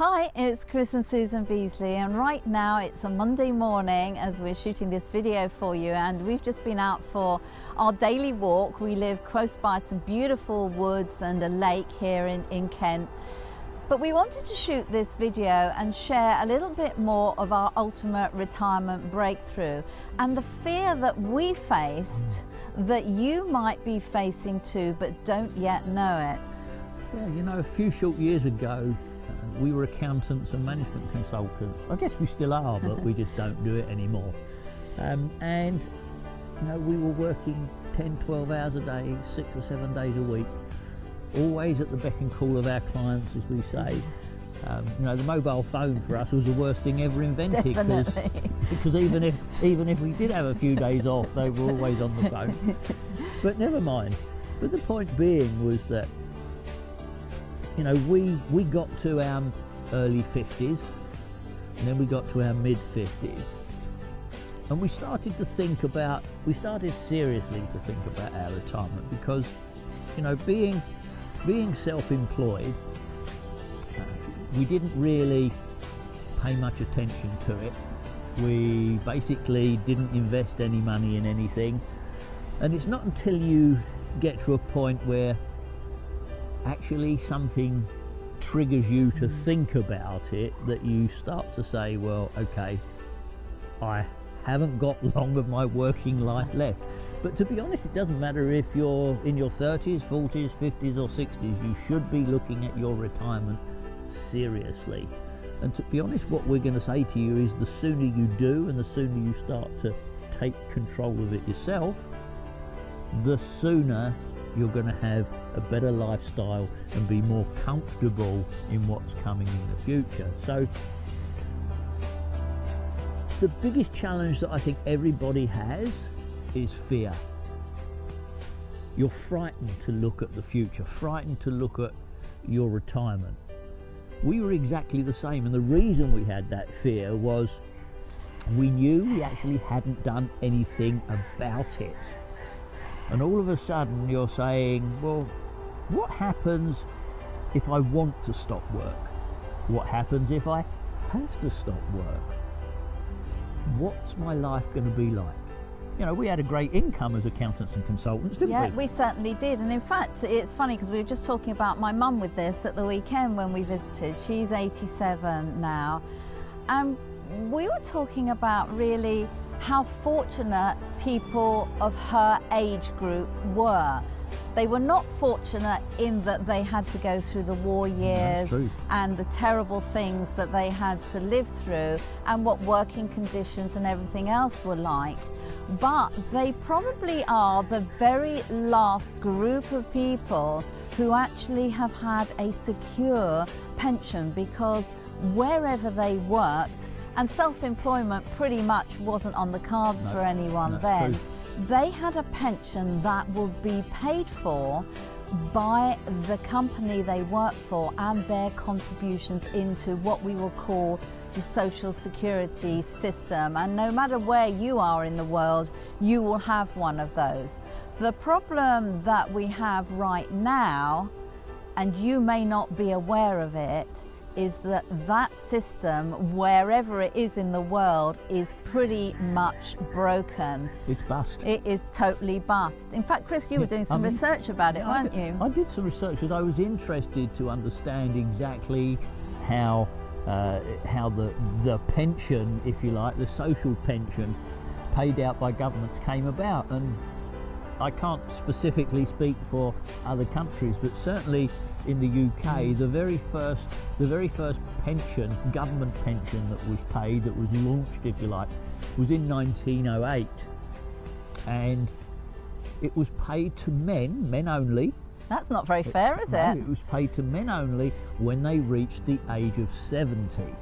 Hi, it's Chris and Susan Beesley, and right now it's a Monday morning as we're shooting this video for you, and we've just been out for our daily walk. We live close by some beautiful woods and a lake here in Kent. But we wanted to shoot this video and share a little bit more of our ultimate retirement breakthrough and the fear that we faced that you might be facing too, but don't yet know it. Yeah, you know, a few short years ago, we were accountants and management consultants. I guess we still are, but we just don't do it anymore. And, you know, we were working 10, 12 hours a day, 6 or 7 days a week, always at the beck and call of our clients, as we say. You know, the mobile phone for us was the worst thing ever invented. Because even if we did have a few days off, they were always on the phone. But never mind. But the point being was that, you know, we got to our early 50s, and then we got to our mid 50s, and we started seriously to think about our retirement, because, you know, being self-employed, we didn't really pay much attention to it. We basically didn't invest any money in anything, and it's not until you get to a point where actually something triggers you to think about it that you start to say, well, okay, I haven't got long of my working life left. But to be honest, it doesn't matter if you're in your 30s, 40s, 50s or 60s, you should be looking at your retirement seriously. And to be honest, what we're going to say to you is the sooner you do and the sooner you start to take control of it yourself, the sooner you're going to have a better lifestyle and be more comfortable in what's coming in the future. So the biggest challenge that I think everybody has is fear. You're frightened to look at the future, frightened to look at your retirement. We were exactly the same, and the reason we had that fear was we knew we actually hadn't done anything about it. And all of a sudden you're saying, well, what happens if I want to stop work? What happens if I have to stop work? What's my life going to be like? You know, we had a great income as accountants and consultants, didn't we? Yeah, we certainly did. And in fact, it's funny because we were just talking about my mum with this at the weekend when we visited. She's 87 now. And we were talking about really how fortunate people of her age group were. They were not fortunate in that they had to go through the war years and the terrible things that they had to live through and what working conditions and everything else were like. But they probably are the very last group of people who actually have had a secure pension, because wherever they worked, and self-employment pretty much wasn't on the cards for anyone then. They had a pension that would be paid for by the company they worked for and their contributions into what we will call the social security system. And no matter where you are in the world, you will have one of those. The problem that we have right now, and you may not be aware of it, is that that system, wherever it is in the world, is pretty much broken. It's bust. It is totally bust. In fact, Chris, you were doing some research about it, weren't you? I did some research because I was interested to understand exactly how the pension, if you like, the social pension paid out by governments came about. And I can't specifically speak for other countries, but certainly in the UK, the very first pension, government pension that was paid, that was launched, if you like, was in 1908, and it was paid to men only. That's not very fair, is it? It was paid to men only when they reached the age of 70.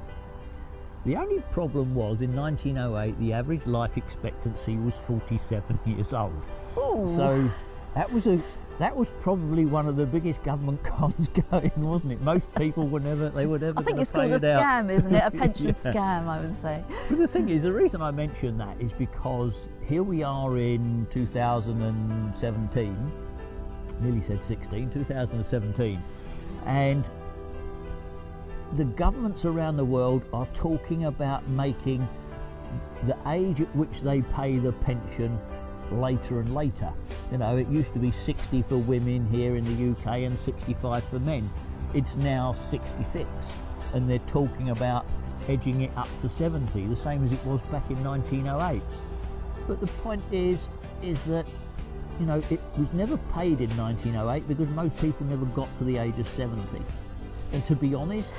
The only problem was, in 1908, the average life expectancy was 47 years old. Ooh. So that was probably one of the biggest government cons going, wasn't it? Most people were never I think it's called a scam, isn't it? A pension scam, I would say. But the thing is, the reason I mention that is because here we are in 2017, nearly said 16, 2017, and the governments around the world are talking about making the age at which they pay the pension later and later. You know, it used to be 60 for women here in the UK and 65 for men. It's now 66, and they're talking about edging it up to 70, the same as it was back in 1908. But the point is that, you know, it was never paid in 1908 because most people never got to the age of 70. And to be honest,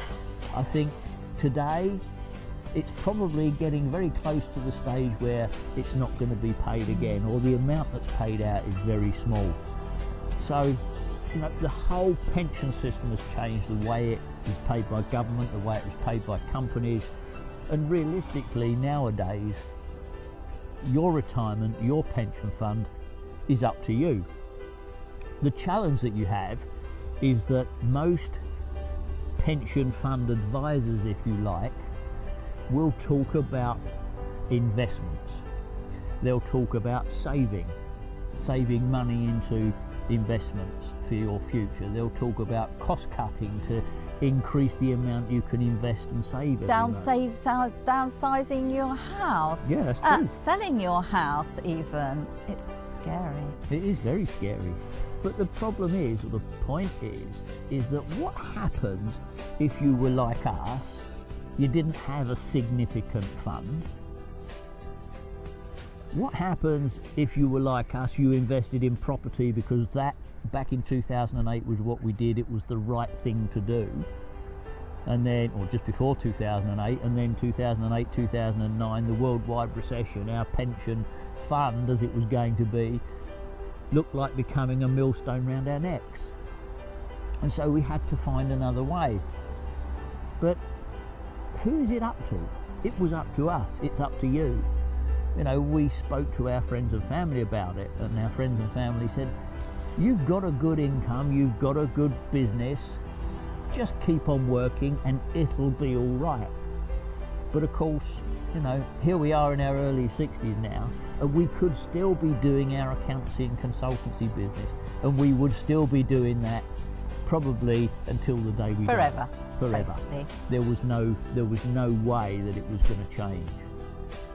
I think today it's probably getting very close to the stage where it's not going to be paid again, or the amount that's paid out is very small. So, you know, the whole pension system has changed, the way it is paid by government, the way it is paid by companies, and realistically nowadays your retirement, your pension fund is up to you. The challenge that you have is that most pension fund advisors, if you like, will talk about investments. They'll talk about saving money into investments for your future. They'll talk about cost cutting to increase the amount you can invest and save. Downsizing your house. Yeah, that's true. Selling your house even. It's scary. It is very scary. But the problem is, or the point is that what happens if you were like us, you didn't have a significant fund? What happens if you were like us, you invested in property because that, back in 2008, was what we did, it was the right thing to do, and then, or just before 2008, and then 2008, 2009, the worldwide recession, our pension fund, as it was going to be, looked like becoming a millstone round our necks. And so we had to find another way. But who is it up to? It was up to us, it's up to you. You know, we spoke to our friends and family about it, and our friends and family said, you've got a good income, you've got a good business, just keep on working and it'll be all right. But of course, you know, here we are in our early 60s now, and we could still be doing our accountancy and consultancy business, and we would still be doing that probably until the day we die. Forever. Basically. There was no way that it was going to change.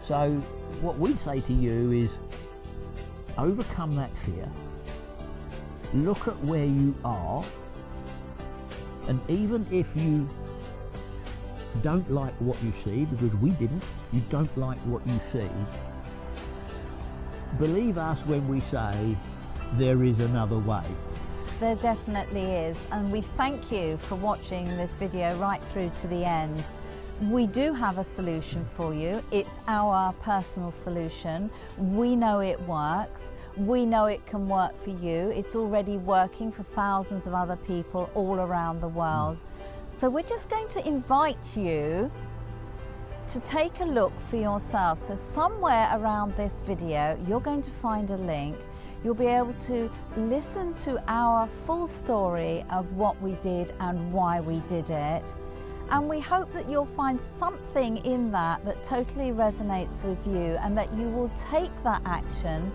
So what we'd say to you is overcome that fear, look at where you are, and even if you don't like what you see, because we didn't, you don't like what you see, believe us when we say there is another way. There definitely is, and we thank you for watching this video right through to the end. We do have a solution for you. It's our personal solution. We know it works. We know it can work for you. It's already working for thousands of other people all around the world. So we're just going to invite you to take a look for yourself. So somewhere around this video, you're going to find a link. You'll be able to listen to our full story of what we did and why we did it. And we hope that you'll find something in that that totally resonates with you, and that you will take that action,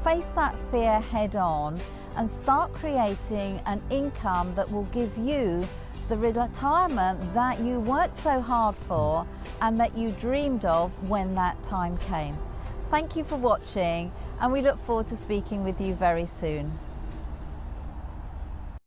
face that fear head on, and start creating an income that will give you the retirement that you worked so hard for and that you dreamed of when that time came. Thank you for watching, and we look forward to speaking with you very soon.